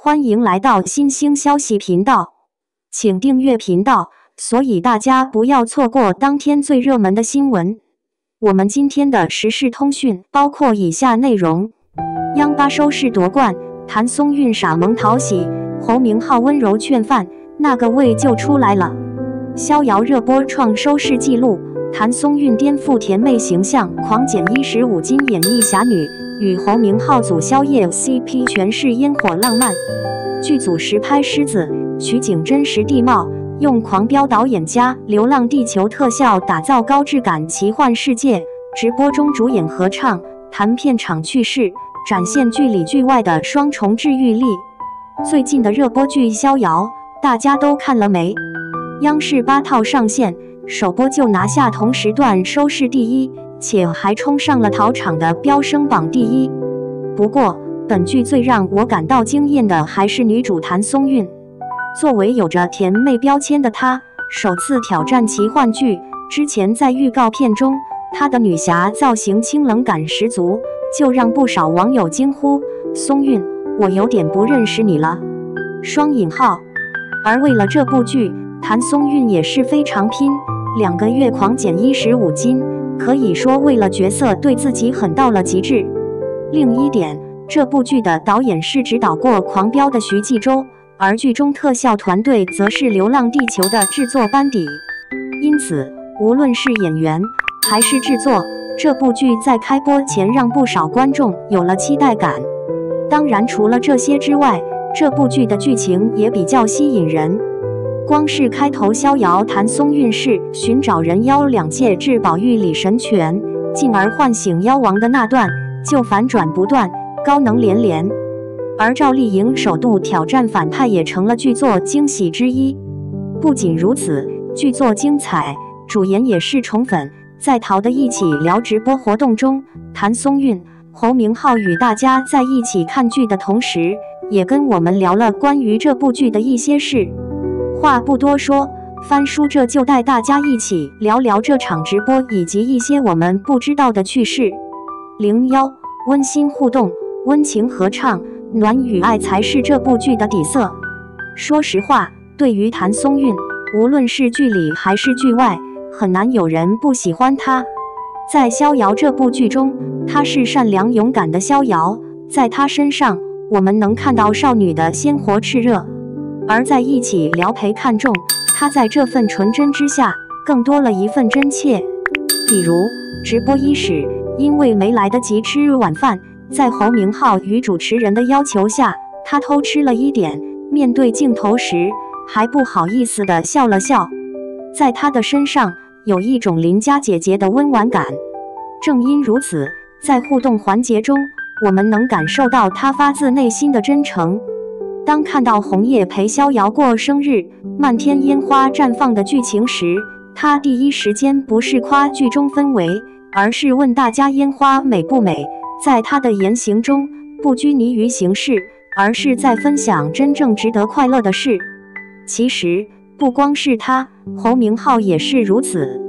歡迎來到新興消息頻道，請訂閱頻道，所以大家不要錯過當天最熱門的新聞。我們今天的時事通訊包括以下內容：央八收視奪冠，譚松韻傻萌討喜，侯明昊溫柔勸飯，那個胃就出來了。逍遙熱播創收視紀錄，譚松韻顛覆甜妹形象，狂減15斤演繹俠女，與侯明昊組宵夜 CP 全是煙火浪漫。劇組實拍獅子，取景真實地貌，用狂飆導演加《流浪地球》特效打造高質感奇幻世界。直播中主演合唱，談片場趣事，展現劇裡劇外的雙重治癒力。最近的熱播劇《逍遙》，大家都看了沒？央視8套上線，首播就拿下同時段收視第一，且還衝上了淘場的飆升榜第一。不過，本劇最讓我感到驚豔的還是女主譚松韻。作為有着甜妹標籤的她，首次挑戰奇幻劇。之前在預告片中，她的女俠造型清冷感十足，就讓不少網友驚呼：“松韻，我有點不認識你了。”雙引號。而為了這部劇，譚松韻也是非常拼，2個月狂減15斤，可以說為了角色對自己狠到了極致。另一點，這部劇的導演是指導過《狂飆》的徐紀周，而劇中特效團隊則是《流浪地球》的制作班底。因此，無論是演員還是制作，這部劇在開播前讓不少觀眾有了期待感。當然，除了這些之外，這部劇的劇情也比較吸引人。光是開頭逍遙譚松韻是尋找人妖2界至寶玉李神泉，進而喚醒妖王的那段，就反轉不斷，高能連連。而趙麗穎首度挑戰反派也成了劇作驚喜之一。不僅如此，劇作精彩，主演也是寵粉。在淘的一起聊直播活動中，譚松韻、侯明昊與大家在一起看劇的同時，也跟我們聊了關於這部劇的一些事。話不多說，翻書這就帶大家一起聊聊這場直播以及一些我們不知道的趣事。01溫馨互動，溫情合唱，暖與愛才是這部劇的底色。說實話，對於譚松韻，無論是劇裡還是劇外，很難有人不喜歡她。在《逍遙》這部劇中，她是善良勇敢的逍遙，在她身上，我們能看到少女的鮮活熾熱。而在一起聊陪看中，她在這份純真之下，更多了一份真切。比如，直播伊始，因為沒來得及吃晚飯，在侯明昊與主持人的要求下，她偷吃了一點，面對鏡頭時，還不好意思地笑了笑。在她的身上，有一種鄰家姐姐的溫婉感。正因如此，在互動環節中，我們能感受到她發自內心的真誠。當看到紅葉陪逍遙過生日，漫天煙花綻放的劇情時，她第一時間不是誇劇中氛圍，而是問大家煙花美不美。在她的言行中，不拘泥於形式，而是在分享真正值得快樂的事。其實，不光是她，侯明昊也是如此。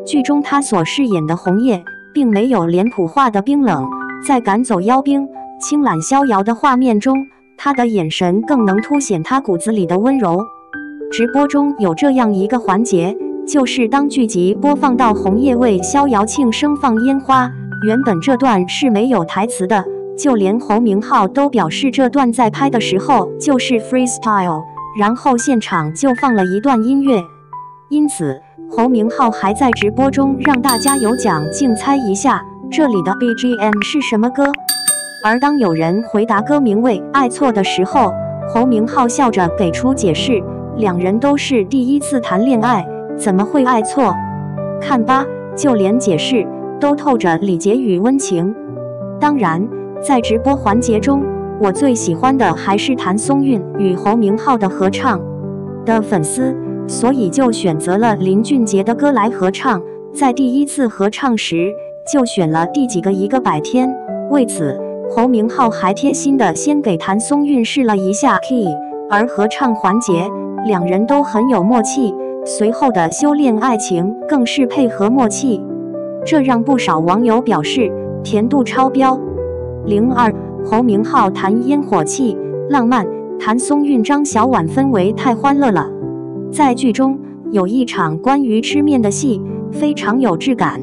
劇中他所飾演的紅葉，並沒有臉譜化的冰冷，在趕走妖兵、輕攬逍遙的畫面中，他的眼神更能凸顯他骨子裡的溫柔。直播中有這樣一個環節，就是當劇集播放到紅葉為逍遙慶生放煙花，原本這段是沒有台詞的，就連侯明昊都表示這段在拍的時候就是 freestyle， 然後現場就放了一段音樂。因此，侯明昊還在直播中讓大家有獎競猜一下這裡的 BGM 是什麼歌。而當有人回答歌名為《愛錯》的時候，侯明昊笑着給出解釋：2人都是第一次談戀愛，怎麼會愛錯？看吧，就連解釋都透着禮節與溫情。當然，在直播環節中，我最喜歡的還是譚松韻與侯明昊的合唱。的粉絲，所以就選擇了林俊傑的歌來合唱。在第一次合唱時，就選了第幾個一個百天。為此，侯明昊還貼心地先給譚松韻試了一下 key， 而合唱環節，2人都很有默契。隨後的修煉愛情更是配合默契，這讓不少網友表示甜度超標。02侯明昊談煙火氣、浪漫，譚松韻、張小婉氛圍太歡樂了。在劇中有一場關於吃麵的戲，非常有質感。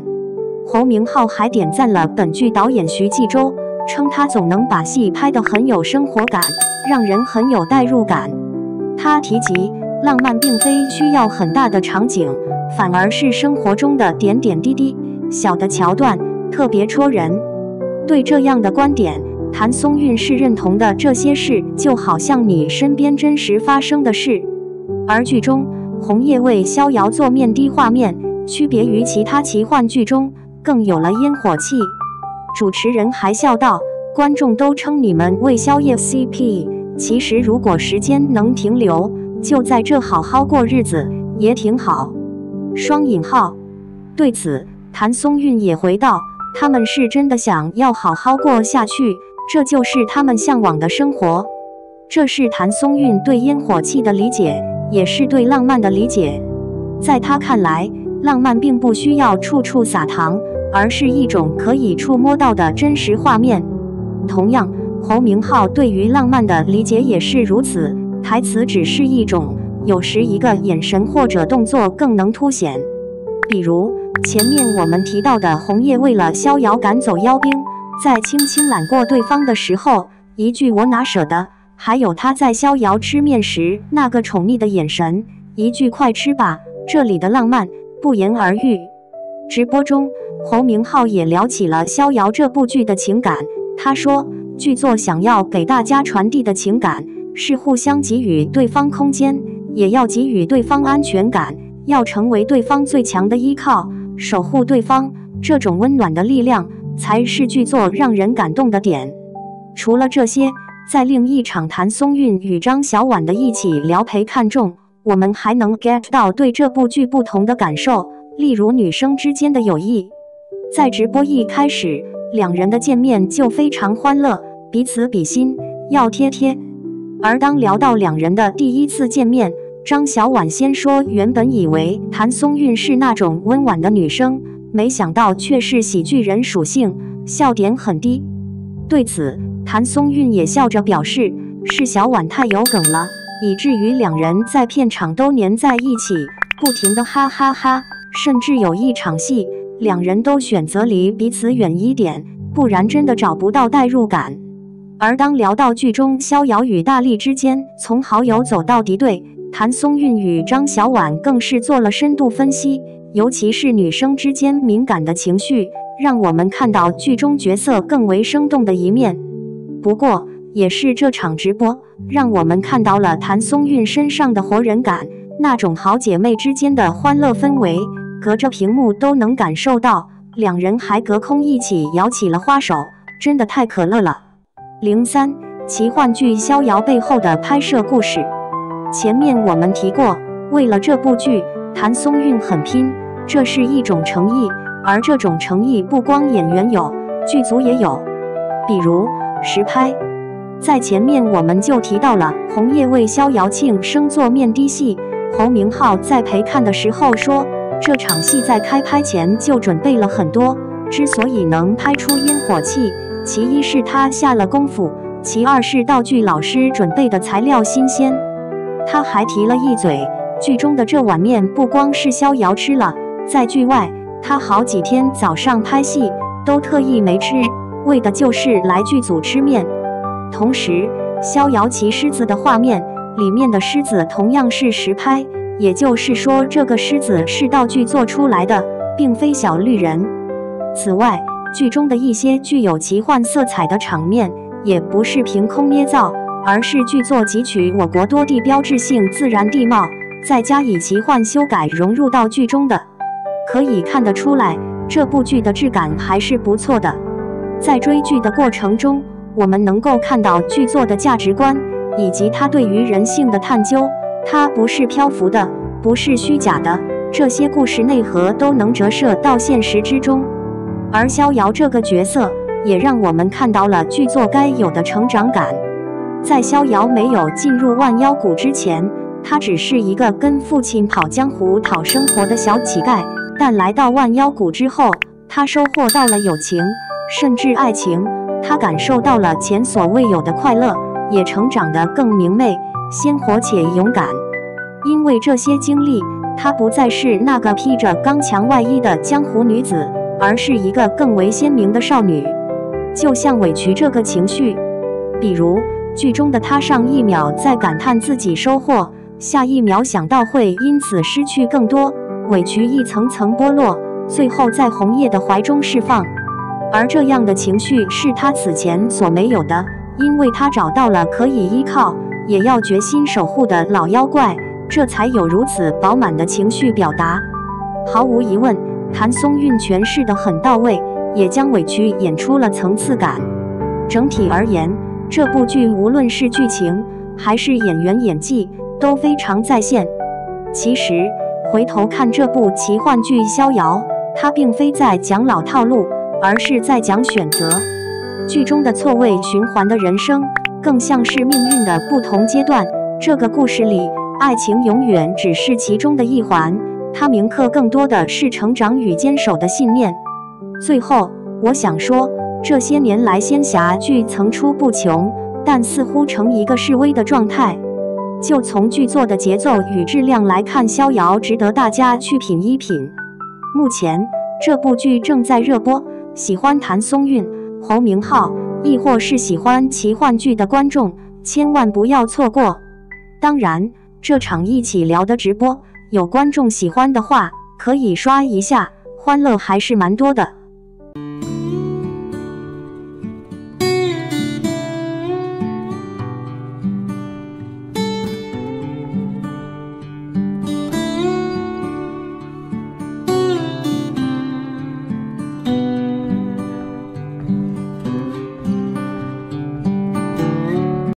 侯明昊還點讚了本劇導演徐紀周，稱他總能把戲拍得很有生活感，讓人很有代入感。他提及，浪漫並非需要很大的場景，反而是生活中的點點滴滴、小的橋段，特別戳人。對這樣的觀點，譚松韻是認同的。這些事就好像你身邊真實發生的事。而劇中紅葉為逍遙做面的畫面，區別於其他奇幻劇中，更有了煙火氣。主持人還笑道，觀眾都稱你們為宵夜 CP， 其實如果時間能停留，就在這好好過日子也挺好。雙引號。對此，譚松韻也回道，他們是真的想要好好過下去，這就是他們向往的生活。這是譚松韻對煙火氣的理解，也是對浪漫的理解。在他看來，浪漫並不需要處處撒糖，而是一種可以觸摸到的真實畫面。同樣，侯明昊對於浪漫的理解也是如此，台詞只是一種，有時一個眼神或者動作更能凸顯。比如前面我們提到的紅葉為了逍遙趕走妖兵，在輕輕攬過對方的時候，一句我哪捨得，還有他在逍遙吃麵時那個寵溺的眼神，一句快吃吧，這裡的浪漫不言而喻。直播中，侯明昊也聊起了《逍遙》這部劇的情感。他說，劇作想要給大家傳遞的情感是互相給予對方空間，也要給予對方安全感，要成為對方最強的依靠，守護對方。這種溫暖的力量才是劇作讓人感動的點。除了這些，在另一場譚松韻與張小婉的一起聊陪看中，我們還能 get 到對這部劇不同的感受，例如女生之間的友誼。在直播一開始，兩人的見面就非常歡樂，彼此比心，要貼貼。而當聊到兩人的第一次見面，張小婉先說原本以為譚松韻是那種溫婉的女生，沒想到卻是喜劇人屬性，笑點很低。對此，譚松韻也笑着表示，是小婉太有梗了，以至於兩人在片場都黏在一起，不停的哈哈哈，甚至有一場戲，兩人都選擇離彼此遠一點，不然真的找不到代入感。而當聊到劇中逍遙與大力之間從好友走到敵對，譚松韻與張小婉更是做了深度分析，尤其是女生之間敏感的情緒，讓我們看到劇中角色更為生動的一面。不過，也是這場直播，讓我們看到了譚松韻身上的活人感，那種好姐妹之間的歡樂氛圍，隔着屏幕都能感受到。兩人還隔空一起搖起了花手，真的太可樂了。03奇幻劇《逍遙》背後的拍攝故事。前面我們提過，為了這部劇，譚松韻很拼，這是一種誠意，而這種誠意不光演員有，劇組也有。比如實拍，在前面我們就提到了紅葉為逍遙慶生做面的戲，侯明昊在陪看的時候說，這場戲在開拍前就準備了很多，之所以能拍出煙火氣，其一是他下了功夫，其二是道具老師準備的材料新鮮。他還提了一嘴，劇中的這碗麵不光是逍遙吃了，在劇外，他好幾天早上拍戲都特意沒吃，為的就是來劇組吃麵。同時，逍遙騎獅子的畫面裡面的獅子同樣是實拍，也就是說，這個獅子是道具做出來的，並非小綠人。此外，劇中的一些具有奇幻色彩的場面，也不是憑空捏造，而是劇作汲取我國多地標誌性自然地貌，再加以奇幻修改融入到劇中的。可以看得出來，這部劇的質感還是不錯的。在追劇的過程中，我們能夠看到劇作的價值觀，以及它對於人性的探究。它不是漂浮的，不是虛假的，這些故事內核都能折射到現實之中。而逍遙這個角色，也讓我們看到了劇作該有的成長感。在逍遙沒有進入萬妖谷之前，他只是一個跟父親跑江湖討生活的小乞丐，但來到萬妖谷之後，他收穫到了友情，甚至愛情，他感受到了前所未有的快樂，也成長得更明媚、鮮活且勇敢。因為這些經歷，她不再是那個披着剛強外衣的江湖女子，而是一個更為鮮明的少女。就像委屈這個情緒，比如劇中的她上一秒在感嘆自己收穫，下一秒想到會因此失去更多，委屈一層層剝落，最後在紅葉的懷中釋放。而這樣的情緒是她此前所沒有的，因為她找到了可以依靠，也要決心守護的老妖怪，這才有如此飽滿的情緒表達。毫無疑問，譚松韻詮釋得很到位，也將委屈演出了層次感。整體而言，這部劇無論是劇情還是演員演技都非常在線。其實回頭看這部奇幻劇《逍遙》，它並非在講老套路，而是在講選擇。劇中的錯位循環的人生，更像是命運的不同階段。這個故事裡，愛情永遠只是其中的一環，它銘刻更多的是成長與堅守的信念。最後，我想說，這些年來仙俠劇層出不窮，但似乎成一個式微的狀態。就從劇作的節奏與質量來看，《逍遙》值得大家去品一品。目前這部劇正在熱播，喜歡譚松韻、侯明昊，亦或是喜歡奇幻劇的觀眾，千萬不要錯過。當然，這場一起聊的直播，有觀眾喜歡的話，可以刷一下，歡樂還是蠻多的。